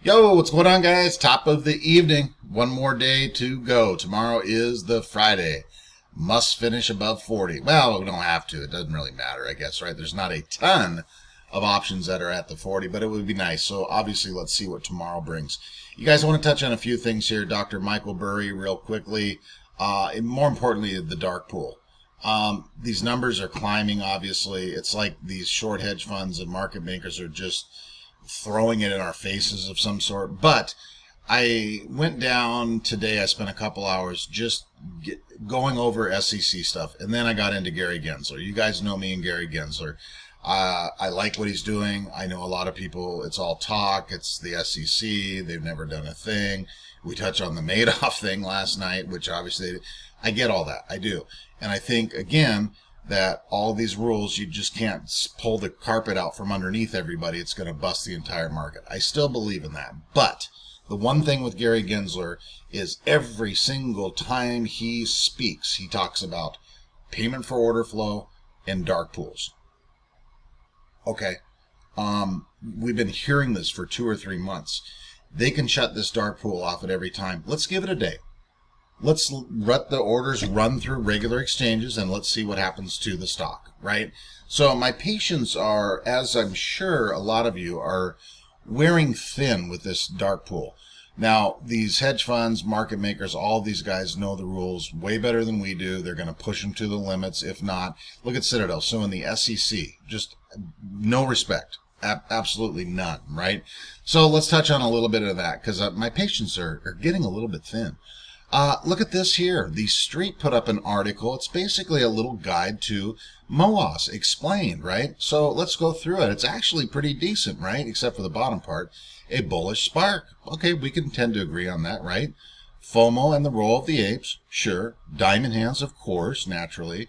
Yo, what's going on, guys? Top of the evening. One more day to go. Tomorrow is the Friday. Must finish above 40. Well, we don't have to. It doesn't really matter, I guess, right? There's not a ton of options that are at the 40, but it would be nice. So obviously, let's see what tomorrow brings. You guys want to touch on a few things here. Dr. Michael Burry, real quickly. And more importantly, the dark pool. These numbers are climbing, obviously. It's like these short hedge funds and market makers are just throwing it in our faces of some sort. But I went down today. I spent a couple hours just going over SEC stuff. And then I got into Gary Gensler. You guys know me and Gary Gensler. I like what he's doing. I know a lot of people, it's all talk. It's the SEC. They've never done a thing. We touched on the Madoff thing last night, which obviously I get all that. I do. And I think, again, that all these rules, you just can't pull the carpet out from underneath everybody. It's going to bust the entire market. I still believe in that. But the one thing with Gary Gensler is every single time he speaks, he talks about payment for order flow and dark pools. Okay. We've been hearing this for 2 or 3 months. They can shut this dark pool off at every time. Let's give it a day. Let's let the orders run through regular exchanges and let's see what happens to the stock, right? So my patients are, as I'm sure a lot of you are, wearing thin with this dark pool. Now, these hedge funds, market makers, all these guys know the rules way better than we do. They're going to push them to the limits. If not, look at Citadel. So in the SEC, just no respect. Absolutely none, right? So let's touch on a little bit of that because my patients are getting a little bit thin. Look at this here. The Street put up an article. It's basically a little guide to MOAS explained, right? So let's go through it. It's actually pretty decent, right? Except for the bottom part. A bullish spark. Okay, we can tend to agree on that, right? FOMO and the role of the apes. Sure. Diamond hands, of course, naturally.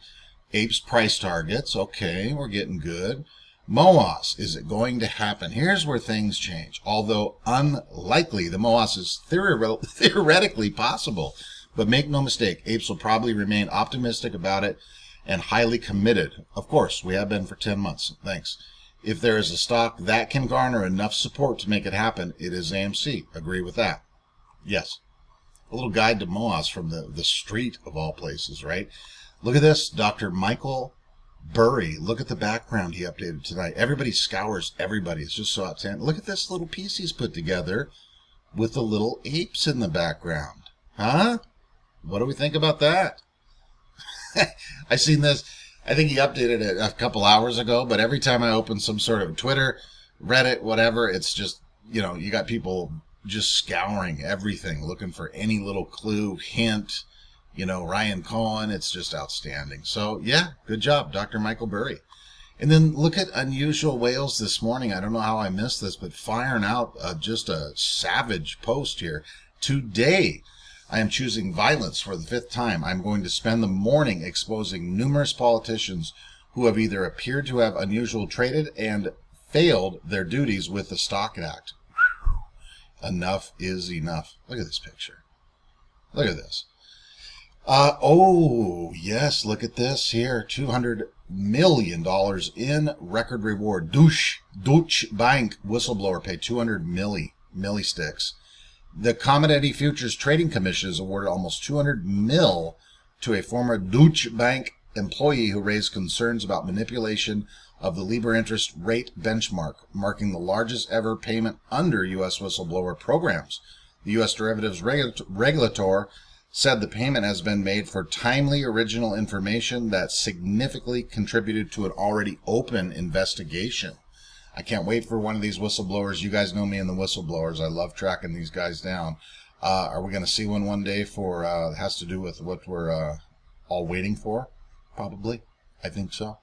Apes price targets. Okay, we're getting good. MOAS, is it going to happen? Here's where things change. Although unlikely, the MOAS is theoretically possible. But make no mistake, apes will probably remain optimistic about it and highly committed. Of course, we have been for 10 months. Thanks. If there is a stock that can garner enough support to make it happen, it is AMC. Agree with that? Yes. A little guide to MOAS from the Street of all places, right? Look at this, Dr. Michael Burry. Look at the background he updated tonight. Everybody scours everybody. It's just so outstanding. Look at this little piece he's put together with the little apes in the background. Huh? What do we think about that? I seen this. I think he updated it a couple hours ago, but every time I open some sort of Twitter, Reddit, whatever, it's just, you got people just scouring everything, looking for any little clue, hint. Ryan Cohen, it's just outstanding. So, yeah, good job, Dr. Michael Burry. And then look at Unusual Whales this morning. I don't know how I missed this, but firing out just a savage post here. Today, I am choosing violence for the 5th time. I'm going to spend the morning exposing numerous politicians who have either appeared to have unusual traded and failed their duties with the Stock Act. Enough is enough. Look at this picture. Look at this. Oh, yes, look at this here. $200 million in record reward. Deuce Bank whistleblower paid 200 millisticks. The Commodity Futures Trading Commission has awarded almost 200 mil to a former Deutsche Bank employee who raised concerns about manipulation of the Libor interest rate benchmark, marking the largest ever payment under U.S. whistleblower programs. The U.S. derivatives regulator said the payment has been made for timely original information that significantly contributed to an already open investigation. I can't wait for one of these whistleblowers. You guys know me and the whistleblowers. I love tracking these guys down. Are we going to see one day for, has to do with what we're all waiting for? Probably. I think so.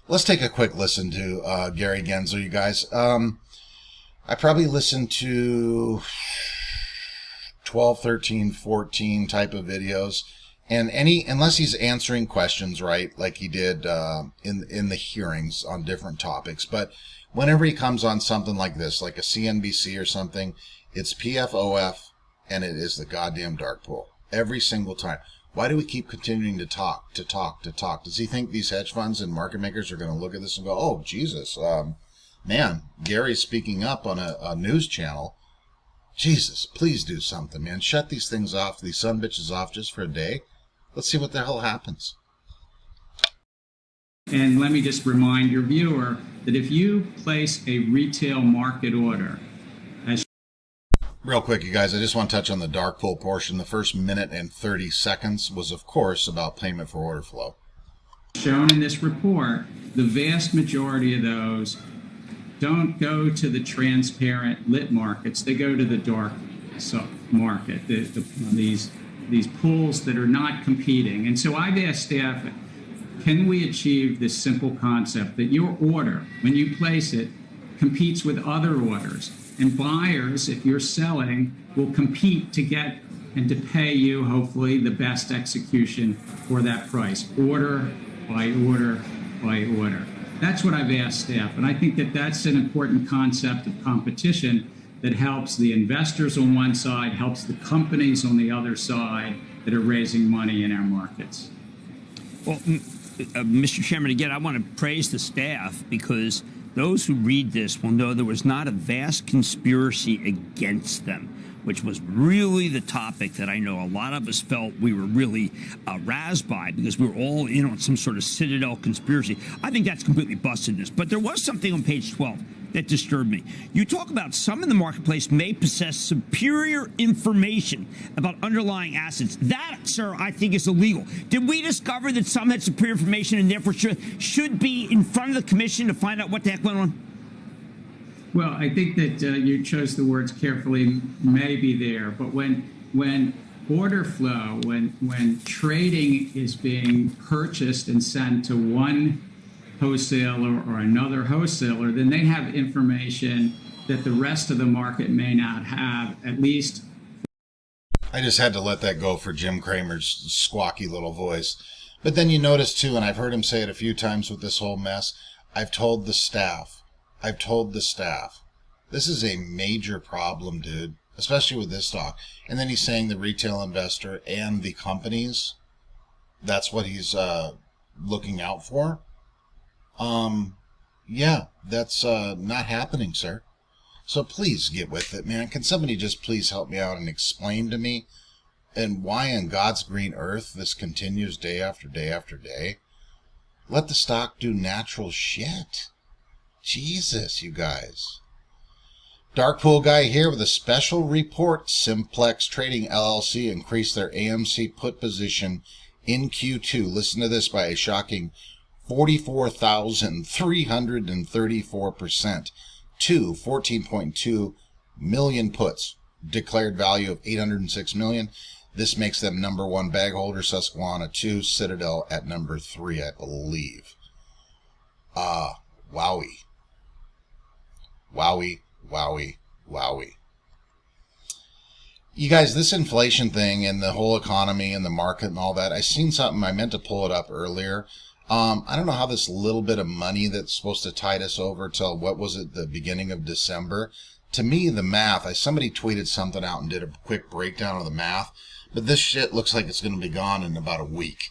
Let's take a quick listen to Gary Gensler, you guys. I probably listened to 12, 13, 14 type of videos, and unless he's answering questions, right, like he did in the hearings on different topics. But whenever he comes on something like this, like a CNBC or something, it's PFOF, and it is the goddamn dark pool every single time. Why do we keep continuing to talk? Does he think these hedge funds and market makers are going to look at this and go, oh, Jesus, man, Gary's speaking up on a news channel. Jesus, please do something, man. Shut these things off, these son bitches off just for a day. Let's see what the hell happens. And let me just remind your viewer that if you place a retail market order, real quick, you guys, I just want to touch on the dark pool portion. The first minute and 30 seconds was, of course, about payment for order flow. Shown in this report, the vast majority of those don't go to the transparent lit markets. They go to the dark market, these pools that are not competing. And so I've asked staff, can we achieve this simple concept that your order, when you place it, competes with other orders? And buyers, if you're selling, will compete to get and to pay you, hopefully, the best execution for that price, order by order by order. That's what I've asked staff. And I think that that's an important concept of competition that helps the investors on one side, helps the companies on the other side that are raising money in our markets. Well, Mr. Chairman, again, I want to praise the staff because those who read this will know there was not a vast conspiracy against them, which was really the topic that I know a lot of us felt we were really razzed by because we were all in on some sort of Citadel conspiracy. I think that's completely busted this. But there was something on page 12 that disturbed me. You talk about some in the marketplace may possess superior information about underlying assets. That, sir, I think is illegal. Did we discover that some had superior information and therefore should be in front of the commission to find out what the heck went on? Well, I think that you chose the words carefully, may be there, but when order flow, when trading is being purchased and sent to one wholesaler or another wholesaler, then they have information that the rest of the market may not have, at least. I just had to let that go for Jim Cramer's squawky little voice. But then you notice too, and I've heard him say it a few times with this whole mess, I've told the staff. This is a major problem, dude, especially with this stock. And then he's saying the retail investor and the companies, that's what he's looking out for. Yeah, that's not happening, sir. So please get with it, man. Can somebody just please help me out and explain to me and why in God's green earth this continues day after day after day? Let the stock do natural shit. Jesus, you guys. Dark Pool Guy here with a special report. Simplex Trading LLC increased their AMC put position in Q2. Listen to this, by a shocking 44,334% to 14.2 million puts. Declared value of $806 million. This makes them number one bag holder. Susquehanna 2, Citadel at number 3, I believe. Wowie. Wowie, wowie, wowie. You guys, this inflation thing and the whole economy and the market and all that, I seen something, I meant to pull it up earlier. I don't know how this little bit of money that's supposed to tide us over till, what was it, the beginning of December. To me, the math, somebody tweeted something out and did a quick breakdown of the math, but this shit looks like it's going to be gone in about a week.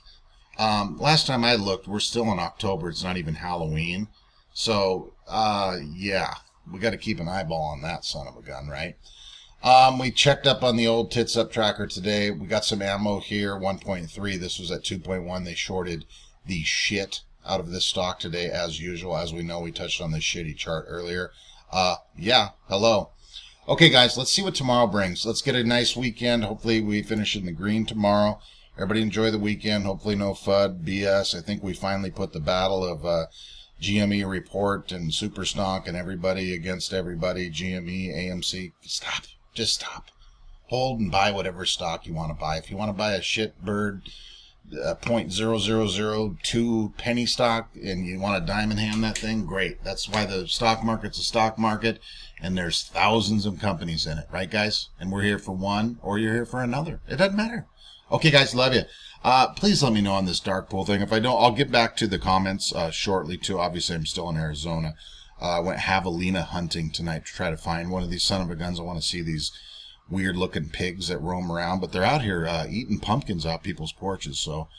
Last time I looked, we're still in October. It's not even Halloween. So, yeah. We got to keep an eyeball on that son of a gun, right? We checked up on the old tits up tracker today. We got some ammo here, 1.3. This was at 2.1. They shorted the shit out of this stock today, as usual. As we know, we touched on this shitty chart earlier. Yeah, hello. Okay, guys, let's see what tomorrow brings. Let's get a nice weekend. Hopefully we finish in the green tomorrow. Everybody enjoy the weekend. Hopefully no FUD, BS. I think we finally put the battle of GME Report and Super Stonk and everybody against everybody. GME, AMC. Stop. Just stop. Hold and buy whatever stock you want to buy. If you want to buy a shitbird 0.0002 penny stock and you want to diamond hand that thing, great. That's why the stock market's a stock market, and there's thousands of companies in it, right, guys? And we're here for one, or you're here for another. It doesn't matter. Okay, guys, love you. Please let me know on this dark pool thing. If I don't, I'll get back to the comments shortly, too. Obviously, I'm still in Arizona. I went javelina hunting tonight to try to find one of these son of a guns. I want to see these weird-looking pigs that roam around. But they're out here eating pumpkins off people's porches. So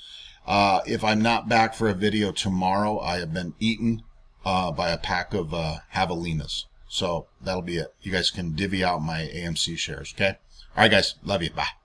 if I'm not back for a video tomorrow, I have been eaten by a pack of javelinas. So that'll be it. You guys can divvy out my AMC shares. Okay. All right, guys. Love you. Bye.